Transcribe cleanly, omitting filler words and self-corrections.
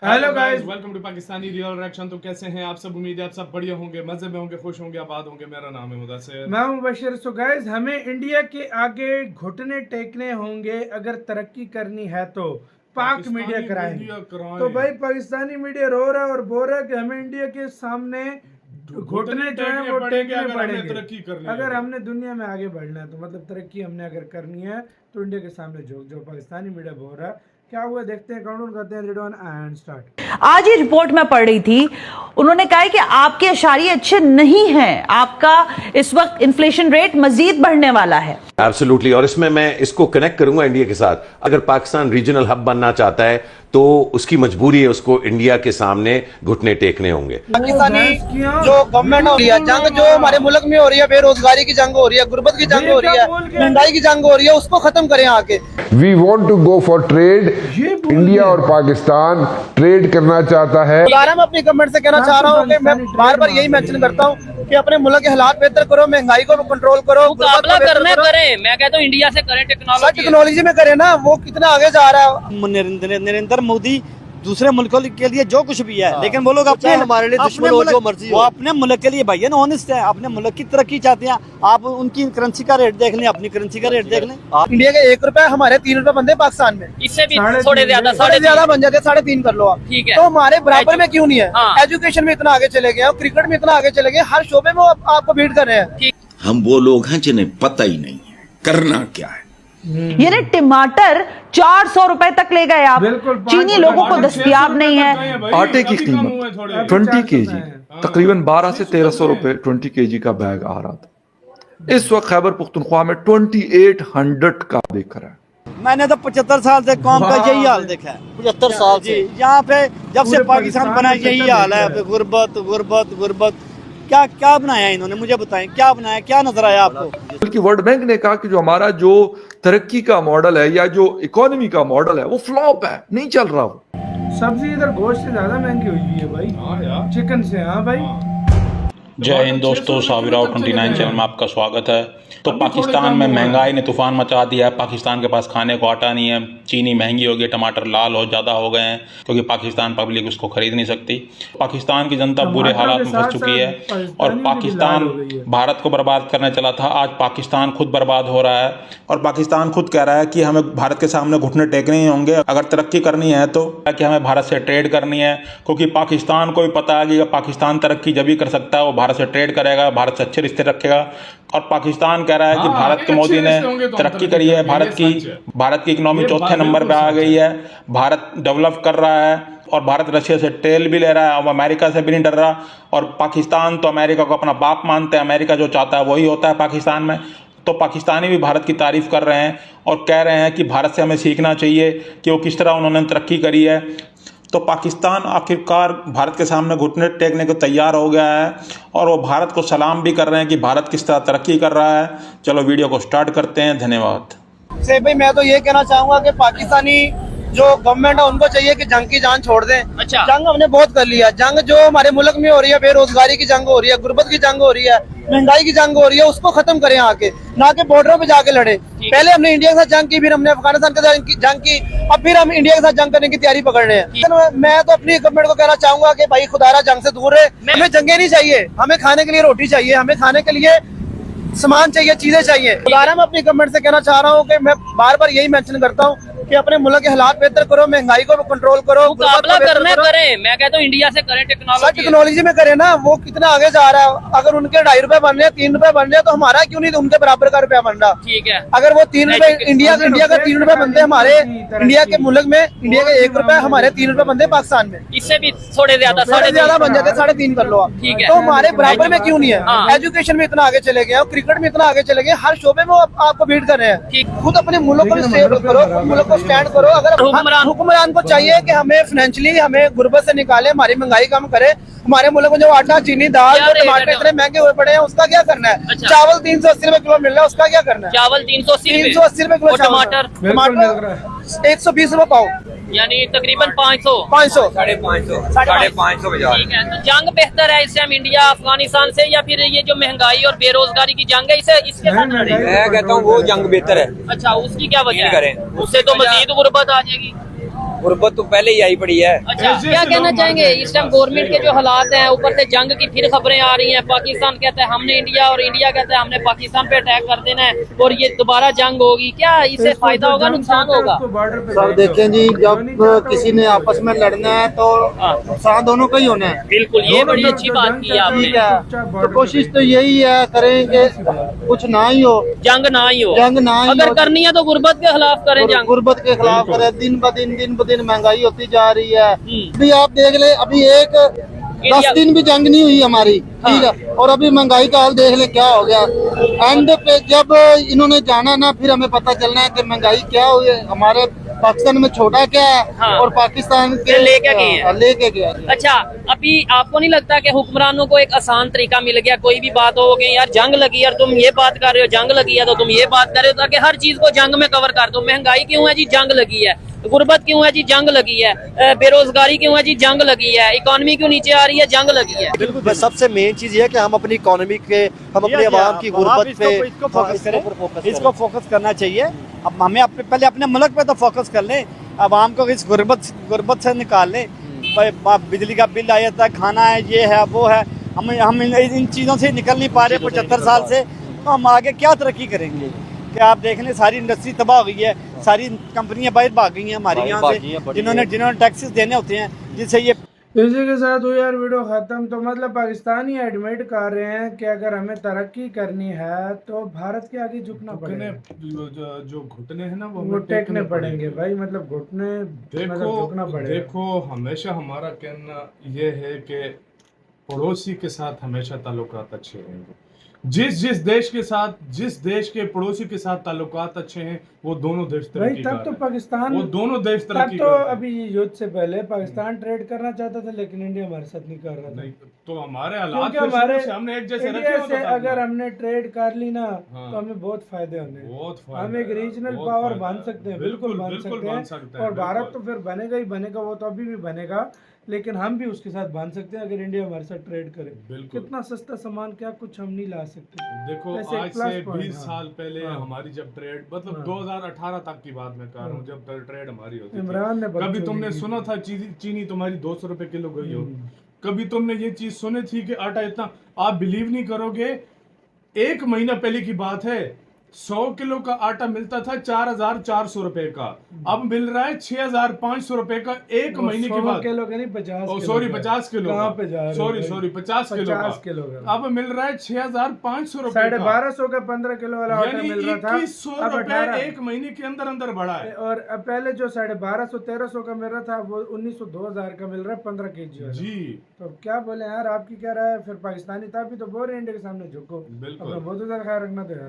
Hello guys, welcome to Pakistani real reaction. तो कैसे हैं आप सब? उम्मीद है आप सब बढ़िया होंगे, मजे में होंगे, खुश होंगे, आबाद होंगे। मेरा नाम है मुदस्सिर, मैं हूं बशीर। सो गाइस, हमें इंडिया के आगे घुटने टेकने होंगे अगर तरक्की करनी है तो पाक मीडिया कराएं। तो भाई पाकिस्तानी मीडिया रो रहा है और बोल रहा है कि हमें इंडिया के सामने घुटने जो है वो टेकने पड़ेंगे अगर हमने दुनिया में आगे बढ़ना है। तो मतलब तरक्की हमने अगर करनी है तो इंडिया के सामने झुक जाओ। पाकिस्तानी मीडिया बोल रहा है। क्या हुआ देखते हैं, काउंटडाउन करते हैं, रेडी ऑन एंड स्टार्ट। आज ही रिपोर्ट में पढ़ रही थी, उन्होंने कहा है कि आपके अशारिये अच्छे नहीं हैं, आपका इस वक्त इन्फ्लेशन रेट मजीद बढ़ने वाला है। एब्सोल्युटली, और इसमें मैं इसको कनेक्ट करूंगा इंडिया के साथ। अगर पाकिस्तान रीजनल हब बनना चाहता है तो उसकी मजबूरी है, उसको इंडिया के सामने घुटने टेकने होंगे। पाकिस्तानी जो गवर्नमेंट हो रही है, जंग जो हमारे मुल्क में हो रही है, बेरोजगारी की जंग हो रही है, गुर्बत की जंग हो रही है, महंगाई की जंग हो रही है, उसको खत्म करें आके। We want to go for trade. India और पाकिस्तान ट्रेड करना चाहता है। मैं अपनी गवर्नमेंट से कहना चाह रहा हूँ कि मैं बार बार यही मेंशन करता हूँ कि अपने मुल्क के हालात बेहतर करो, महंगाई को कंट्रोल करो, मुकाबला करना करें। मैं कहता हूँ इंडिया से करें, टेक्नोलॉजी में करें ना। वो कितना आगे जा रहा है। नरेंद्र मोदी दूसरे मुल्कों के लिए जो कुछ भी है, लेकिन वो लोग अपने हमारे लिए दुश्मन हो, जो मर्जी हो, वो अपने मुल्क के लिए भाई है, ऑनेस्ट है, अपने मुल्क की तरक्की चाहते हैं। आप उनकी करेंसी का रेट देख लें, अपनी करेंसी का रेट देख लें। इंडिया के 1 रुपए हमारे 3 रुपए बनते पाकिस्तान में, इससे भी थोड़े ज्यादा बन जाते, 3.5 कर लो आप। ठीक है, तो हमारे बराबर में क्यों नहीं है? एजुकेशन में इतना आगे चले गए, क्रिकेट में इतना आगे चले गए, हर शोबे में आपको बीट कर रहे हैं। हम वो लोग हैं जिन्हें पता ही नहीं है करना क्या है। ये रे टमाटर 400 रुपए तक ले गए आप। चीनी लोगों को दस्तयाब नहीं है। आटे की कीमत 20 kg तकरीबन 12 से 1300 रुपए 20 kg का बैग आ रहा था। इस वक्त खैबर पुख्तनख्वा में 2800 का बिक रहा है। मैंने तो 75 साल से कौम का यही हाल देखा है। 75 साल से यहाँ पे जब से पाकिस्तान बना यही हाल है। गुर्बत गुर्बत गुर्बत। क्या क्या बनाया इन्होंने, मुझे बताएं, क्या बनाया, क्या नजर आया आपको? बल्कि वर्ल्ड बैंक ने कहा कि जो हमारा जो तरक्की का मॉडल है या जो इकोनॉमी का मॉडल है वो फ्लॉप है, नहीं चल रहा। वो सब्जी इधर गोश्त से ज्यादा महंगी हुई है भाई, चिकन से। हाँ भाई, जय हिंद दोस्तों, साविराव 29 चैनल में आपका स्वागत है। तो पाकिस्तान में महंगाई ने तूफान मचा दिया है। पाकिस्तान के पास खाने को आटा नहीं है, चीनी महंगी हो गई, टमाटर लाल हो ज़्यादा हो गए हैं क्योंकि पाकिस्तान पब्लिक उसको खरीद नहीं सकती। पाकिस्तान की जनता बुरे हालात में फंस चुकी है और पाकिस्तान भारत को बर्बाद करने चला था। आज पाकिस्तान खुद बर्बाद हो रहा है और पाकिस्तान खुद कह रहा है कि हमें भारत के सामने घुटने टेकने ही होंगे अगर तरक्की करनी है तो, कि हमें भारत से ट्रेड करनी है। क्योंकि पाकिस्तान को भी पता है कि पाकिस्तान तरक्की जब भी कर सकता है वो भारत से ट्रेड करेगा, भारत से अच्छे रिश्ते रखेगा। और पाकिस्तान कह रहा है कि भारत के मोदी ने तरक्की करी है, भारत की इकोनॉमी 4थे नंबर पे आ गई है, भारत डेवलप कर रहा है और भारत रशिया से तेल भी ले रहा है, अब अमेरिका से भी नहीं डर रहा। और पाकिस्तान तो अमेरिका को अपना बाप मानते हैं, अमेरिका जो चाहता है वही होता है पाकिस्तान में। तो पाकिस्तानी भी भारत की तारीफ कर रहे हैं और कह रहे हैं कि भारत से हमें सीखना चाहिए कि वो किस तरह उन्होंने तरक्की करी है। तो पाकिस्तान आखिरकार भारत के सामने घुटने टेकने को तैयार हो गया है और वो भारत को सलाम भी कर रहे हैं कि भारत किस तरह तरक्की कर रहा है। चलो वीडियो को स्टार्ट करते हैं। धन्यवाद। से भाई मैं तो ये कहना चाहूंगा कि पाकिस्तानी जो गवर्नमेंट है उनको चाहिए कि जंग की जान छोड़ दें। अच्छा। जंग हमने बहुत कर लिया। जंग जो हमारे मुल्क में हो रही है, बेरोजगारी की जंग हो रही है, गुर्बत की जंग हो रही है, महंगाई की जंग हो रही है, उसको खत्म करें आके, ना कि बॉर्डरों पे जाके लड़े। पहले हमने इंडिया के साथ जंग की, फिर हमने अफगानिस्तान के साथ जंग की, अब फिर हम इंडिया के साथ जंग करने की तैयारी पकड़ रहे हैं। मैं तो अपनी गवर्नमेंट को कहना चाहूंगा कि भाई खुदारा जंग से दूर रहे। हमें जंगे नहीं चाहिए, हमें खाने के लिए रोटी चाहिए, हमें खाने के लिए सामान चाहिए, चीजें चाहिए। खुदारा मैं अपनी गवर्नमेंट से कहना चाह रहा हूँ कि मैं बार बार यही मेंशन करता हूँ कि अपने मुल्क के हालात बेहतर करो, महंगाई को कंट्रोल करो, मुकाबला करना करें। मैं कहता हूँ इंडिया से करें, टेक्नोलॉजी में करें ना। वो कितना आगे जा रहा है। अगर उनके 2.5 रुपए बन रहे हैं, 3 रुपए बन रहे हैं, तो हमारा क्यों नहीं उनके बराबर का रुपया बन रहा? ठीक है। अगर वो 3 रुपए इंडिया का 3 रुपए बनते हैं हमारे इंडिया के मुल्क में, इंडिया के 1 रुपए हमारे 3 रुपए बनते हैं पाकिस्तान में, इससे भी थोड़े ज्यादा बन जाते, 3.5 कर लो आप। ठीक है। तो हमारे बराबर में क्यों नहीं है? एजुकेशन में इतना आगे चले गए, क्रिकेट में इतना आगे चले गए, हर शोबे में आपको बीट कर रहे हैं। खुद अपने मुल्क को सेव करो, मुल्क को स्टैंड करो। अगर हुक्मरान को चाहिए कि हमें फाइनेंशियली हमें गुर्बत से निकाले, हमारी महंगाई कम करे। हमारे मुल्क में जो आटा, चीनी, दाल, टमाटर इतने महंगे हुए पड़े हैं, उसका क्या करना है? अच्छा। चावल 380 रुपए किलो मिल रहा है, उसका क्या करना है? चावल 380 रुपए किलो, टमाटर 120 रुपए पाओ, यानी तकरीबन 500 550 ठीक है। तो जंग बेहतर है इससे हम इंडिया अफगानिस्तान से, या फिर ये जो महंगाई और बेरोजगारी की जंग है इसके साथ लड़ें? मैं कहता हूँ वो जंग बेहतर है। अच्छा, उसकी क्या वजह है? उससे तो मजीद गुर्बत आ जाएगी। गुर्बत तो पहले ही आई पड़ी है। अच्छा, क्या कहना चाहेंगे इस टाइम गवर्नमेंट के जो हालात हैं, ऊपर से जंग की फिर खबरें आ रही हैं, पाकिस्तान कहता है हमने इंडिया और इंडिया कहता है हमने पाकिस्तान पे अटैक कर देना है और ये दोबारा जंग होगी, क्या इससे फायदा होगा नुकसान होगा? सर देखें जी, जब किसी ने आपस में लड़ना है तो नुकसान दोनों का ही होना है। बिल्कुल, ये बड़ी अच्छी बात की आपने। तो कोशिश तो यही है करेंगे कुछ ना ही हो, जंग ना ही हो, अगर करनी है तो गुर्बत के खिलाफ करें, जंग गुर्बत के खिलाफ करें। दिन ब दिन महंगाई होती जा रही है। अभी आप देख ले, अभी 10 दिन भी जंग नहीं हुई हमारी, ठीक है, और अभी महंगाई का हाल देख ले क्या हो गया। एंड पे जब इन्होंने जाना ना, फिर हमें पता चलना है कि महंगाई क्या हुई है, हमारे पाकिस्तान में छोटा क्या है और पाकिस्तान के लेके गया। अच्छा, अभी आपको नहीं लगता कि हुक्मरानों को एक आसान तरीका मिल गया, कोई भी बात हो गई यार जंग लगी यार तुम ये बात कर रहे हो, जंग लगी है तो तुम ये बात कर रहे हो, ताकि हर चीज को जंग में कवर कर दो। महंगाई क्यों है जी, जंग लगी है। गुर्बत क्यों है जी, जंग लगी है। बेरोजगारी क्यों है जी, जंग लगी है। इकोनॉमी क्यों नीचे आ रही है, जंग लगी है। बिल्कुल, सबसे मेन चीज ये है कि हम अपनी इकोनॉमी के, हम अपने आवाम की गुर्बत पे इसको फोकस करना चाहिए। अब हमें पहले अपने मुल्क पे तो फोकस कर लें, आवाम को इस गुर्बत से निकाल लें। बिजली का बिल आया था, खाना है, ये है वो है, हम इन चीज़ों से निकल नहीं पा रहे 75 साल से, तो हम आगे क्या तरक्की करेंगे? कि आप देख लें सारी इंडस्ट्री तबाह हो गई है, सारी कंपनियां बाहर भाग गई हैं हमारे यहाँ से, जिन्होंने टैक्सेस देने होते हैं, जिससे ये इसी के साथ हुई यार वीडियो ख़त्म। तो मतलब पाकिस्तानी एडमिट कर रहे हैं कि अगर हमें तरक्की करनी है तो भारत के आगे झुकना पड़ेगा, जो घुटने हैं ना वो टेकने पड़ेंगे भाई, मतलब घुटने झुकना पड़ेगा। देखो, हमेशा हमारा कहना ये है कि पड़ोसी के साथ हमेशा ताल्लुकात अच्छे रहेंगे। जिस देश के साथ, जिस देश के पड़ोसी के साथ ताल्लुकात अच्छे हैं, वो दोनों देश तरक्की तब तो पाकिस्तान, वो दोनों देश तरक्की तो अभी युद्ध से पहले पाकिस्तान ट्रेड करना चाहता था, लेकिन इंडिया हमारे साथ नहीं कर रहा था। तो हमारे हालात हमने एक जैसे इंडिया से अगर हमने ट्रेड कर ली ना, तो हमें बहुत फायदे होंगे, हम एक रीजनल पावर बन सकते हैं, बिल्कुल बन सकते हैं। और भारत तो फिर बनेगा ही बनेगा, वो तो अभी भी बनेगा, लेकिन हम भी उसके साथ बन सकते हैं अगर इंडिया हमारे साथ ट्रेड करे। कितना सस्ता सामान, क्या कुछ हम नहीं ला सकते। देखो, आज से 20 साल पहले हमारी जब ट्रेड, मतलब 2018 तक की बात मैं कर रहा हूँ, जब ट्रेड हमारी होती थी, इमरान ने कभी तुमने सुना था चीनी तुम्हारी 200 रुपए किलो गई हो? कभी तुमने ये चीज सुनी थी कि आटा इतना? आप बिलीव नहीं करोगे, 1 महीना पहले की बात है, 100 किलो का आटा मिलता था 4,400 रुपए का, अब मिल रहा है 6,500 रुपए का 1 महीने के बाद। 50 किलो का नहीं, 50 किलो का, सॉरी 50 किलो का, अब मिल रहा है 6,500 रुपए, 1250 का 15 किलो वाला आटा मिल रहा था, 2100 रुपए 1 महीने के अंदर बढ़ा है। और पहले जो 1250-1300 का मिल रहा था, वो 1900-2000 का मिल रहा है 15 kg जी। तो क्या बोले यार, आपकी क्या राय है? फिर पाकिस्तानी तभी तो बोल रहे हैं इंडिया के सामने झुको, अपना बहुत ख्याल रखना तो यार।